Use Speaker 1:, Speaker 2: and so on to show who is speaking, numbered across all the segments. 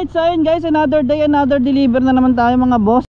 Speaker 1: Alright, so ayun guys, another day, another deliver na naman tayo mga boss.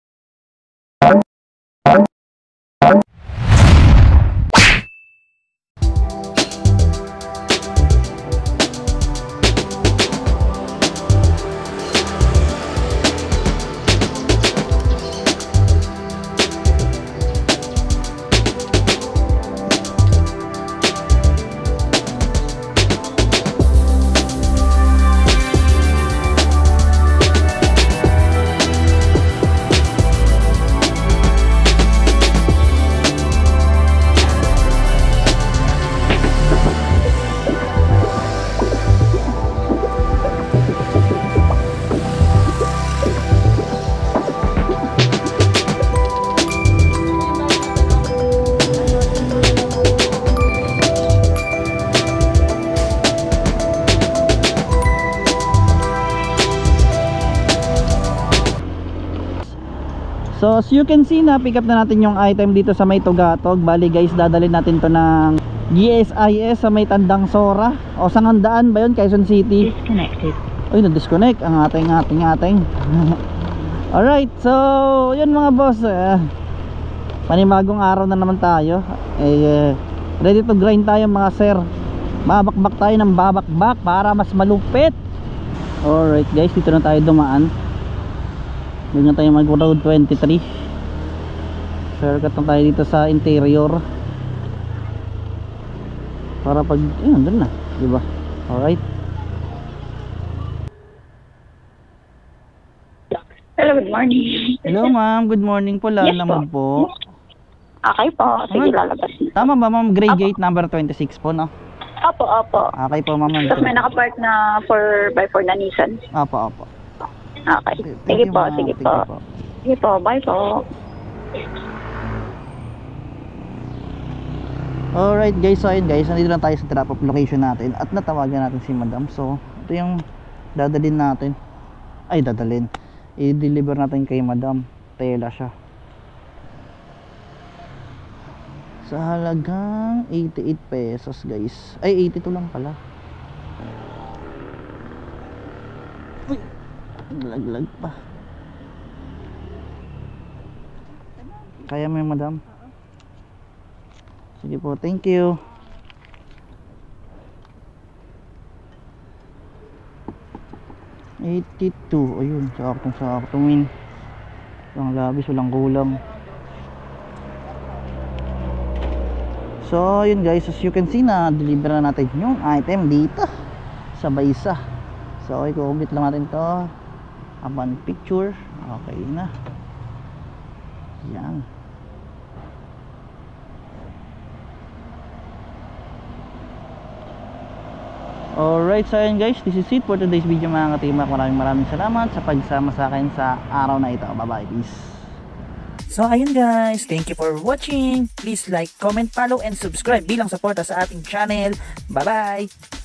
Speaker 1: So as you can see, na pick up na natin yung item dito sa may Tugatog. Bali guys, dadalhin natin to ng GSIS sa may Tandang Sora o Sangandaan ba yun, Quezon City.
Speaker 2: Disconnected.
Speaker 1: Uy, na-disconnect ang ating alright, so yun mga boss, panibagong araw na naman tayo. Ready to grind tayo mga sir. Babakbak tayo ng babakbak para mas malupit. Alright guys, dito na tayo dumaan. Doon na tayo mag road 23. Shortcut na tayo dito sa interior para pag ayun, doon na, diba? Alright.
Speaker 2: Hello, good morning.
Speaker 1: Hello ma'am, good morning po.
Speaker 2: Yes,
Speaker 1: naman po.
Speaker 2: Okay po, sige lalabas.
Speaker 1: Tama ba ma'am, gray gate number 26 po, no?
Speaker 2: Opo, opo.
Speaker 1: Okay po ma'am.
Speaker 2: Tapos may nakapark na 4x4 na Nissan.
Speaker 1: Opo, opo.
Speaker 2: Okay.
Speaker 1: Thank
Speaker 2: Sige
Speaker 1: you,
Speaker 2: po,
Speaker 1: ma'am.
Speaker 2: sige
Speaker 1: Thank
Speaker 2: po.
Speaker 1: you po.
Speaker 2: Sige po, bye po.
Speaker 1: Alright guys, so ayun guys, nandito lang tayo sa drop off location natin at natawagan natin si madam. So ito yung dadalhin natin. Ay, dadalhin, i-deliver natin kay madam. Tela siya sa halagang 88 pesos guys. Ay, 82 lang pala. Uy, laglag pa. Kaya mo yung madam? Sige po, thank you. $82. Ayun, saktong min. Walang labis, walang kulang. So yun guys, as you can see, na deliver na natin yung item dito sa Baysa. So i-complete lang natin to upon picture. Okay na. Yan. Alright, so yun guys, this is it for today's video mga katimak. Maraming salamat sa pagsama sa akin sa araw na ito. Bye bye, peace.
Speaker 3: So ayun guys, thank you for watching. Please like, comment, follow, and subscribe bilang suporta sa ating channel. Bye bye!